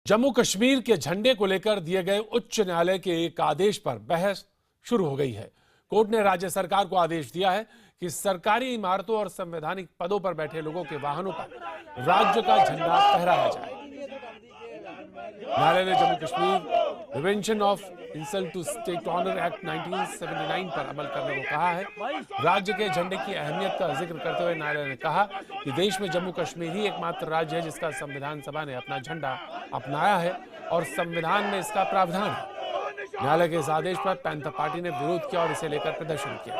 जम्मू कश्मीर के झंडे को लेकर दिए गए उच्च न्यायालय के एक आदेश पर बहस शुरू हो गई है। कोर्ट ने राज्य सरकार को आदेश दिया है कि सरकारी इमारतों और संवैधानिक पदों पर बैठे लोगों के वाहनों पर राज्य का झंडा फहराया जाए। न्यायालय ने Jammu Kashmir prevention of insult to state honour act 1979 पर अमल करने को कहा है। राज्य के झंडे की अहमियत का जिक्र करते हुए न्यायालय ने कहा कि देश में जम्मू कश्मीर ही एकमात्र राज्य है जिसका संविधान सभा ने अपना झंडा अपनाया है और संविधान में इसका प्रावधान है। न्यायालय के इस आदेश पर पैंथर पार्टी ने विरोध किया और इसे लेकर प्रदर्शन किया।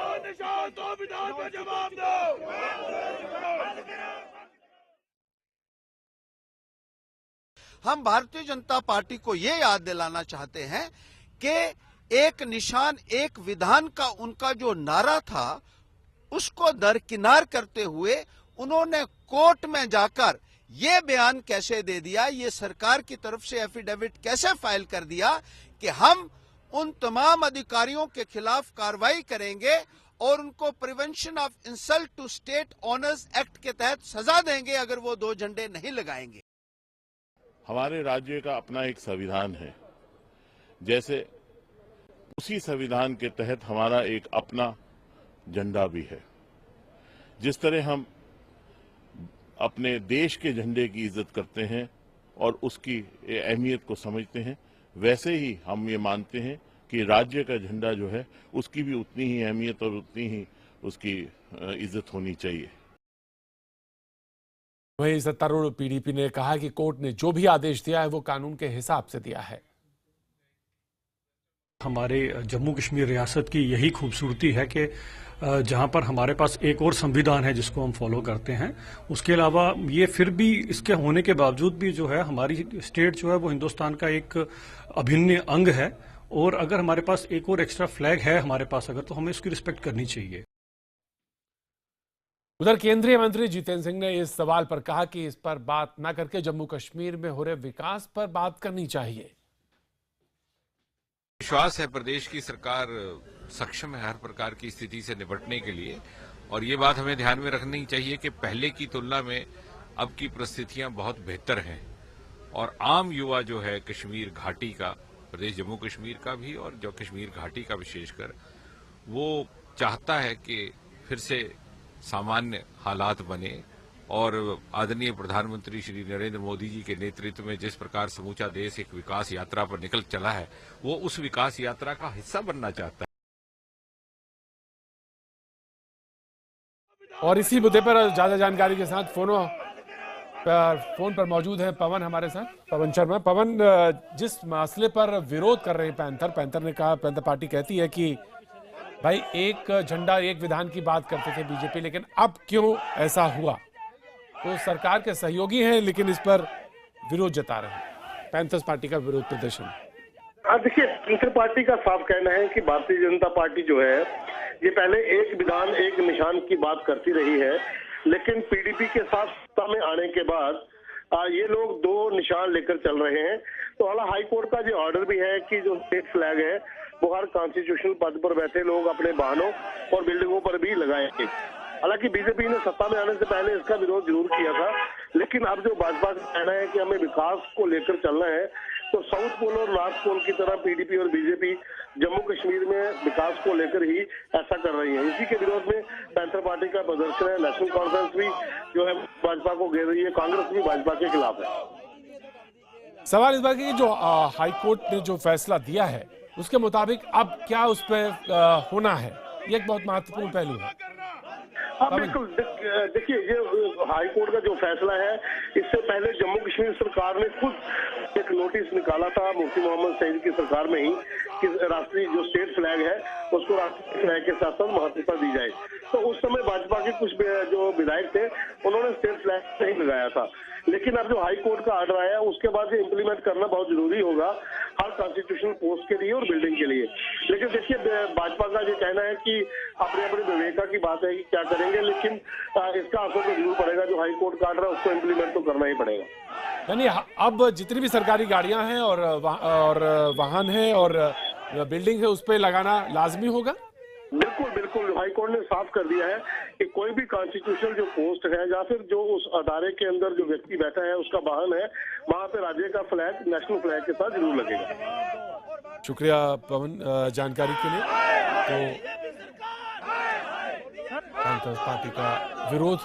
हम भारतीय जनता पार्टी को ये याद दिलाना चाहते हैं कि एक निशान एक विधान का उनका जो नारा था उसको दरकिनार करते हुए उन्होंने कोर्ट में जाकर ये बयान कैसे दे दिया, ये सरकार की तरफ से एफिडेविट कैसे फाइल कर दिया कि हम उन तमाम अधिकारियों के खिलाफ कार्रवाई करेंगे और उनको prevention of insult to state honours act के तहत सजा देंगे अगर वो दो झंडे नहीं लगाएंगे। हमारे राज्य का अपना एक संविधान है, जैसे उसी संविधान के तहत हमारा एक अपना झंडा भी है। जिस तरह हम अपने देश के झंडे की इज्जत करते हैं और उसकी अहमियत को समझते हैं, वैसे ही हम ये मानते हैं कि राज्य का झंडा जो है उसकी भी उतनी ही अहमियत और उतनी ही उसकी इज्जत होनी चाहिए। वहीं सत्तारूढ़ पीडीपी ने कहा कि कोर्ट ने जो भी आदेश दिया है वो कानून के हिसाब से दिया है। हमारे जम्मू कश्मीर रियासत की यही खूबसूरती है कि जहां पर हमारे पास एक और संविधान है जिसको हम फॉलो करते हैं, उसके अलावा ये फिर भी इसके होने के बावजूद भी जो है हमारी स्टेट जो है वो हिंदुस्तान का एक अभिन्न अंग है और अगर हमारे पास एक और एक्स्ट्रा फ्लैग है हमारे पास अगर, तो हमें इसकी रिस्पेक्ट करनी चाहिए। उधर केंद्रीय मंत्री जितेंद्र सिंह ने इस सवाल पर कहा कि इस पर बात न करके जम्मू कश्मीर में हो रहे विकास पर बात करनी चाहिए। विश्वास है प्रदेश की सरकार सक्षम है हर प्रकार की स्थिति से निपटने के लिए, और ये बात हमें ध्यान में रखनी चाहिए कि पहले की तुलना में अब की परिस्थितियां बहुत बेहतर हैं और आम युवा जो है कश्मीर घाटी का, प्रदेश जम्मू कश्मीर का भी और जो कश्मीर घाटी का विशेषकर, वो चाहता है कि फिर से सामान्य हालात बने और आदरणीय प्रधानमंत्री श्री नरेंद्र मोदी जी के नेतृत्व में जिस प्रकार समूचा देश एक विकास यात्रा पर निकल चला है, वो उस विकास यात्रा का हिस्सा बनना चाहता है। और इसी मुद्दे पर ज्यादा जानकारी के साथ फोन पर मौजूद है पवन हमारे साथ, पवन शर्मा। पवन, जिस मसले पर विरोध कर रहे हैं पैंथर ने कहा, पैंथर पार्टी कहती है कि भाई एक झंडा एक विधान की बात करते थे बीजेपी, लेकिन अब क्यों ऐसा हुआ? तो सरकार के सहयोगी हैं लेकिन इस पर विरोध जता रहे हैं। पैंथर्स पार्टी का विरोध प्रदर्शन। देखिए, पैंथर पार्टी का साफ कहना है कि भारतीय जनता पार्टी जो है ये पहले एक विधान एक निशान की बात करती रही है, लेकिन पीडीपी के साथ सत्ता में आने के बाद ये लोग दो निशान लेकर चल रहे हैं। तो हालांकि हाईकोर्ट का जो ऑर्डर भी है कि जो स्टेट फ्लैग है वो हर कॉन्स्टिट्यूशनल पद पर बैठे लोग अपने वाहनों और बिल्डिंगों पर भी लगाएंगे। हालांकि बीजेपी ने सत्ता में आने से पहले इसका विरोध जरूर किया था, लेकिन अब जो भाजपा का कहना है कि हमें विकास को लेकर चलना है, तो साउथ पोल और नॉर्थ पोल की तरह पीडीपी और बीजेपी जम्मू कश्मीर में विकास को लेकर ही ऐसा कर रही है। इसी के विरोध में पैंथर पार्टी का प्रदर्शन है। नेशनल कॉन्फ्रेंस भी जो है भाजपा को घेर रही है, कांग्रेस भी भाजपा के खिलाफ है। सवाल इस बात की जो हाईकोर्ट ने जो फैसला दिया है उसके मुताबिक अब क्या उस पर होना है, ये एक बहुत महत्वपूर्ण पहलू है। हाँ बिल्कुल, देखिए ये हाईकोर्ट का जो फैसला है, इससे पहले जम्मू कश्मीर सरकार ने खुद एक नोटिस निकाला था मुफ्ती मोहम्मद सईद की सरकार में ही कि राष्ट्रीय जो स्टेट फ्लैग है उसको राष्ट्रीय फ्लैग के साथ साथ महत्वता दी जाए। तो उस समय भाजपा के कुछ जो विधायक थे उन्होंने स्टेट फ्लैग नहीं लगाया था, लेकिन अब जो हाई कोर्ट का ऑर्डर आया उसके बाद ये इम्प्लीमेंट करना बहुत जरूरी होगा हर कॉन्स्टिट्यूशनल पोस्ट के लिए और बिल्डिंग के लिए। लेकिन देखिए, भाजपा का ये कहना है कि अपने अपने विवेका की बात है कि क्या करेंगे, लेकिन इसका असर तो जरूर पड़ेगा। जो हाई कोर्ट का ऑर्डर है उसको इम्प्लीमेंट तो करना ही पड़ेगा। यानी अब जितनी भी सरकारी गाड़ियां हैं और वाहन है और बिल्डिंग है उस पर लगाना लाजमी होगा। बिल्कुल बिल्कुल बिल्कुल, हाईकोर्ट ने साफ कर दिया है कि कोई भी कॉन्स्टिट्यूशनल जो पोस्ट है या फिर जो उस अदारे के अंदर जो व्यक्ति बैठा है उसका वाहन है, वहां पे राज्य का फ्लैग नेशनल फ्लैग के साथ जरूर लगेगा। शुक्रिया पवन जानकारी के लिए। तो पैंथर पार्टी का विरोध